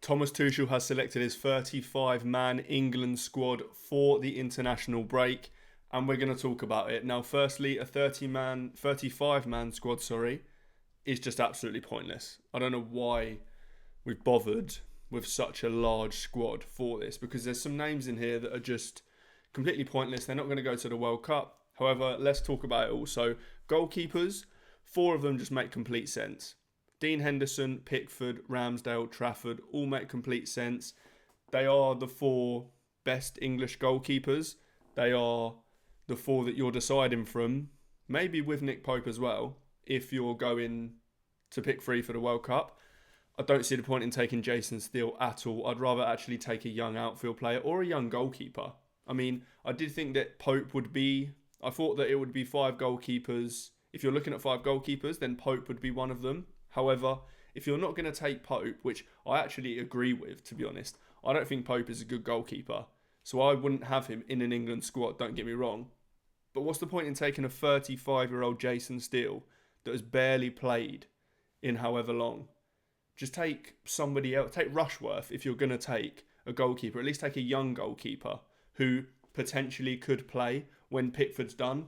Thomas Tuchel has selected his 35-man England squad for the international break, and we're going to talk about it. Now, firstly, a 35-man squad, is just absolutely pointless. I don't know why we've bothered with such a large squad for this, because there's some names in here that are just completely pointless. They're not going to go to the World Cup. However, let's talk about it also. Goalkeepers, 4 of them just make complete sense. Dean Henderson, Pickford, Ramsdale, Trafford all make complete sense. They are the 4 best English goalkeepers. They are the 4 that you're deciding from, maybe with Nick Pope as well, if you're going to pick 3 for the World Cup. I don't see the point in taking Jason Steele at all. I'd rather actually take a young outfield player or a young goalkeeper. I mean, I did think that Pope would be... I thought that it would be 5 goalkeepers. If you're looking at 5 goalkeepers, then Pope would be one of them. However, if you're not going to take Pope, which I actually agree with, to be honest, I don't think Pope is a good goalkeeper. So I wouldn't have him in an England squad, don't get me wrong. But what's the point in taking a 35-year-old Jason Steele that has barely played in however long? Just take somebody else. Take Rushworth if you're going to take a goalkeeper. At least take a young goalkeeper who potentially could play when Pickford's done.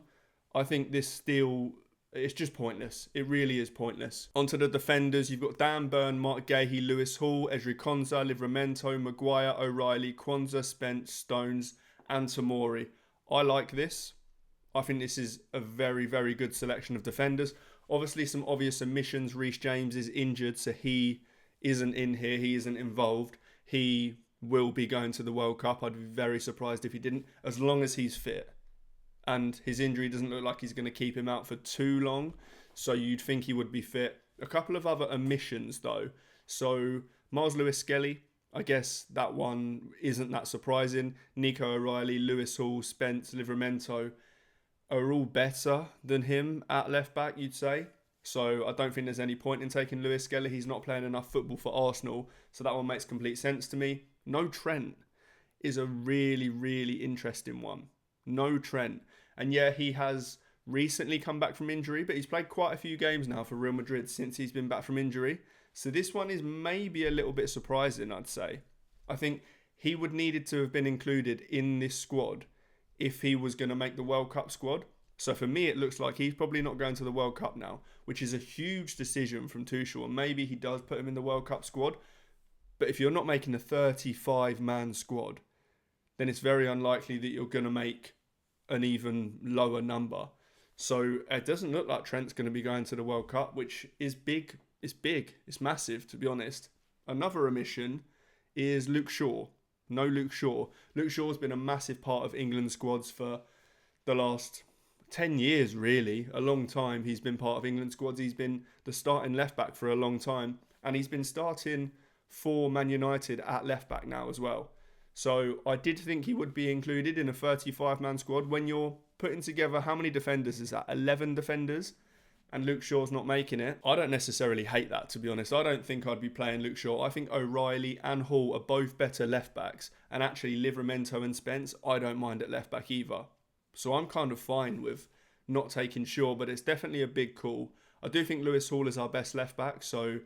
I think this Steele... It's just pointless. It really is pointless. Onto the defenders. You've got Dan Burn, Mark Gahey, Lewis Hall, Ezri Konsa, Livramento, Maguire, O'Reilly, Kwanzaa, Spence, Stones and Tomori. I like this. I think this is a very, very good selection of defenders. Obviously, some obvious omissions. Reece James is injured, so he isn't in here. He isn't involved. He will be going to the World Cup. I'd be very surprised if he didn't, as long as he's fit. And his injury doesn't look like he's going to keep him out for too long. So you'd think he would be fit. A couple of other omissions, though. So Miles Lewis-Skelly, I guess that one isn't that surprising. Nico O'Reilly, Lewis Hall, Spence, Livramento are all better than him at left-back, you'd say. So I don't think there's any point in taking Lewis-Skelly. He's not playing enough football for Arsenal. So that one makes complete sense to me. No Trent is a really, really interesting one. No Trent. And yeah, he has recently come back from injury, but he's played quite a few games now for Real Madrid since he's been back from injury. So this one is maybe a little bit surprising, I'd say. I think he would needed to have been included in this squad if he was going to make the World Cup squad. So for me, it looks like he's probably not going to the World Cup now, which is a huge decision from Tuchel. And maybe he does put him in the World Cup squad. But if you're not making a 35-man squad, then it's very unlikely that you're going to make an even lower number. So it doesn't look like Trent's going to be going to the World Cup, which is big. It's big. It's massive, to be honest. Another omission is Luke Shaw. No Luke Shaw. Luke Shaw's been a massive part of England squads for the last 10 years, really. A long time he's been part of England squads. He's been the starting left-back for a long time. And he's been starting for Man United at left-back now as well. So I did think he would be included in a 35-man squad. When you're putting together, how many defenders is that? 11 defenders? And Luke Shaw's not making it. I don't necessarily hate that, to be honest. I don't think I'd be playing Luke Shaw. I think O'Reilly and Hall are both better left-backs. And actually, Livramento and Spence, I don't mind at left-back either. So I'm kind of fine with not taking Shaw, but it's definitely a big call. I do think Lewis Hall is our best left-back, so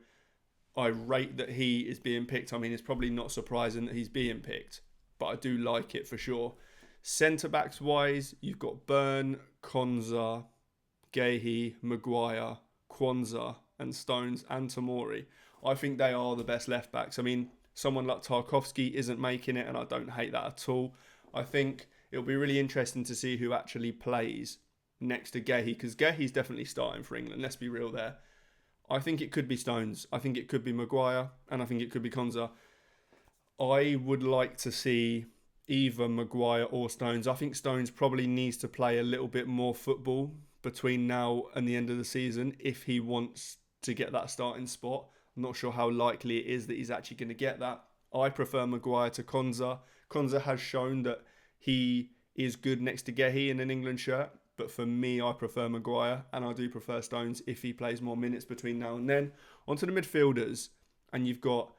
I rate that he is being picked. I mean, it's probably not surprising that he's being picked, but I do like it for sure. Centre-backs wise, you've got Burn, Konsa, Gahey, Maguire, Kwanzaa and Stones and Tomori. I think they are the best left-backs. I mean, someone like Tarkowski isn't making it, and I don't hate that at all. I think it'll be really interesting to see who actually plays next to Gahey, because Gahey's definitely starting for England. Let's be real there. I think it could be Stones. I think it could be Maguire. And I think it could be Konsa. I would like to see either Maguire or Stones. I think Stones probably needs to play a little bit more football between now and the end of the season if he wants to get that starting spot. I'm not sure how likely it is that he's actually going to get that. I prefer Maguire to Konsa. Konsa has shown that he is good next to Gahey in an England shirt. But for me, I prefer Maguire, and I do prefer Stones if he plays more minutes between now and then. Onto the midfielders, and you've got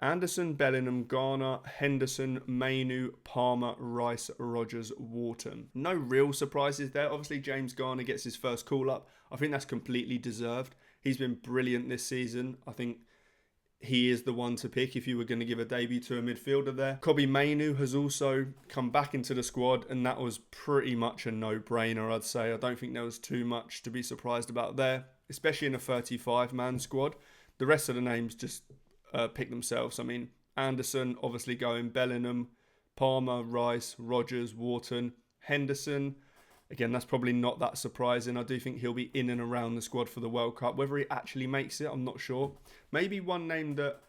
Anderson, Bellingham, Garner, Henderson, Mainu, Palmer, Rice, Rogers, Wharton. No real surprises there. Obviously, James Garner gets his first call-up. I think that's completely deserved. He's been brilliant this season. I think he is the one to pick if you were going to give a debut to a midfielder there. Kobbie Mainoo has also come back into the squad, and that was pretty much a no-brainer, I'd say. I don't think there was too much to be surprised about there, especially in a 35-man squad. The rest of the names just pick themselves. I mean, Anderson obviously going, Bellingham, Palmer, Rice, Rodgers, Wharton, Henderson. Again, that's probably not that surprising. I do think he'll be in and around the squad for the World Cup. Whether he actually makes it, I'm not sure. Maybe one name that,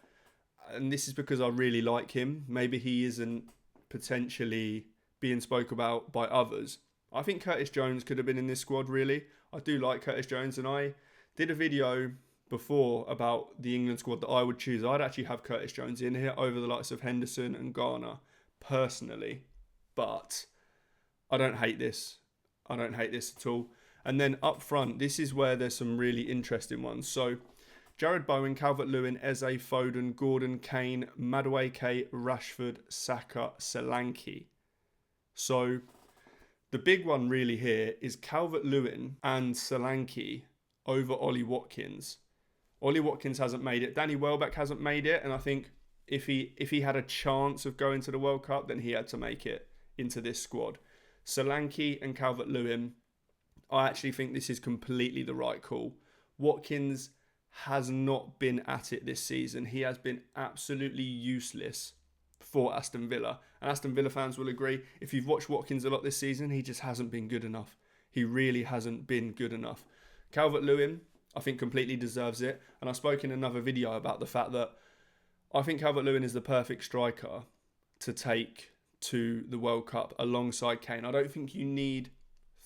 and this is because I really like him, maybe he isn't potentially being spoke about by others. I think Curtis Jones could have been in this squad, really. I do like Curtis Jones, and I did a video before about the England squad that I would choose. I'd actually have Curtis Jones in here over the likes of Henderson and Garner, personally. But I don't hate this. I don't hate this at all. And then up front, this is where there's some really interesting ones. So, Jarrod Bowen, Calvert-Lewin, Eze, Foden, Gordon, Kane, Madueke, Rashford, Saka, Solanke. So, the big one really here is Calvert-Lewin and Solanke over Ollie Watkins. Ollie Watkins hasn't made it. Danny Welbeck hasn't made it. And I think if he had a chance of going to the World Cup, then he had to make it into this squad. Solanke and Calvert-Lewin, I actually think this is completely the right call. Watkins has not been at it this season. He has been absolutely useless for Aston Villa. And Aston Villa fans will agree, if you've watched Watkins a lot this season, he just hasn't been good enough. He really hasn't been good enough. Calvert-Lewin, I think, completely deserves it. And I spoke in another video about the fact that I think Calvert-Lewin is the perfect striker to take to the World Cup alongside Kane. I don't think you need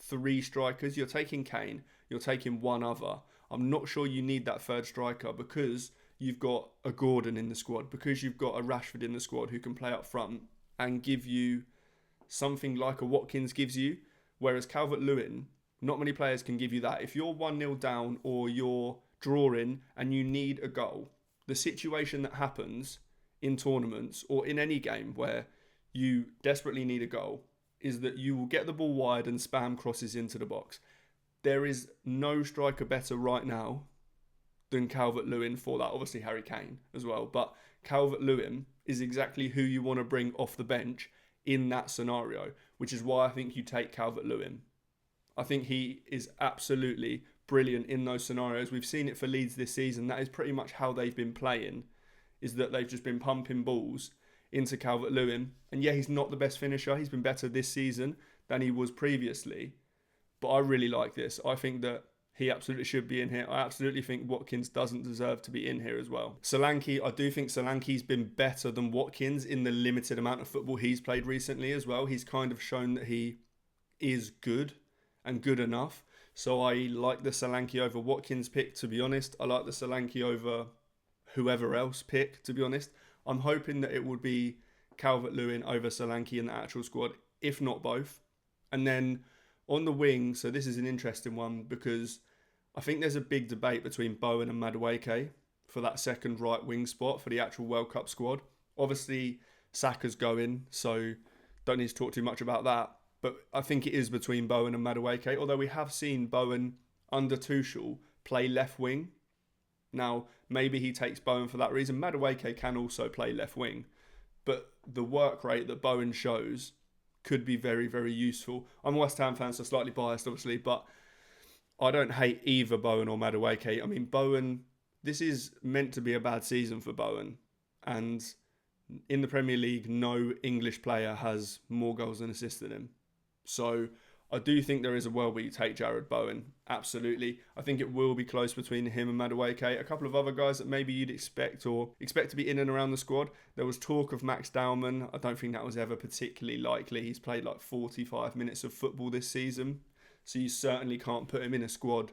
3 strikers. You're taking Kane, you're taking one other. I'm not sure you need that third striker because you've got a Gordon in the squad, because you've got a Rashford in the squad who can play up front and give you something like a Watkins gives you, whereas Calvert-Lewin, not many players can give you that. If you're 1-0 down or you're drawing and you need a goal, the situation that happens in tournaments or in any game where you desperately need a goal is that you will get the ball wide and spam crosses into the box. There is no striker better right now than Calvert-Lewin for that. Obviously Harry Kane as well, but Calvert-Lewin is exactly who you want to bring off the bench in that scenario, which is why I think you take Calvert-Lewin. I think he is absolutely brilliant in those scenarios. We've seen it for Leeds this season. That is pretty much how they've been playing, is that they've just been pumping balls into Calvert-Lewin. And yeah, he's not the best finisher. He's been better this season than he was previously. But I really like this. I think that he absolutely should be in here. I absolutely think Watkins doesn't deserve to be in here as well. Solanke, I do think Solanke's been better than Watkins in the limited amount of football he's played recently as well. He's kind of shown that he is good and good enough. So I like the Solanke over Watkins pick, to be honest. I like the Solanke over whoever else pick, to be honest. I'm hoping that it would be Calvert-Lewin over Solanke in the actual squad, if not both. And then on the wing, so this is an interesting one because I think there's a big debate between Bowen and Madueke for that second right wing spot for the actual World Cup squad. Obviously, Saka's going, so don't need to talk too much about that. But I think it is between Bowen and Madueke, although we have seen Bowen under Tuchel play left wing. Now, maybe he takes Bowen for that reason. Madueke can also play left wing. But the work rate that Bowen shows could be very, very useful. I'm a West Ham fan, so slightly biased, obviously, but I don't hate either Bowen or Madueke. I mean, Bowen, this is meant to be a bad season for Bowen. And in the Premier League, no English player has more goals and assists than him. So I do think there is a world where you take Jarrod Bowen. Absolutely. I think it will be close between him and Madueke. A couple of other guys that maybe you'd expect to be in and around the squad. There was talk of Max Dowman. I don't think that was ever particularly likely. He's played like 45 minutes of football this season. So you certainly can't put him in a squad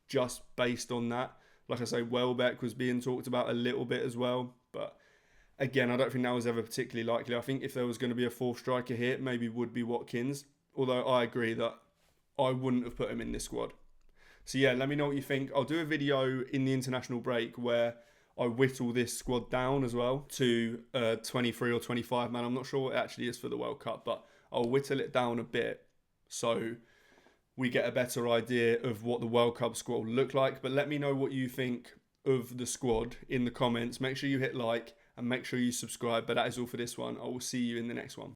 just based on that. Like I say, Welbeck was being talked about a little bit as well. But again, I don't think that was ever particularly likely. I think if there was going to be a fourth striker here, it maybe would be Watkins. Although I agree that I wouldn't have put him in this squad. So yeah, let me know what you think. I'll do a video in the international break where I whittle this squad down as well to 23 or 25 man. I'm not sure what it actually is for the World Cup, but I'll whittle it down a bit so we get a better idea of what the World Cup squad will look like. But let me know what you think of the squad in the comments. Make sure you hit like and make sure you subscribe. But that is all for this one. I will see you in the next one.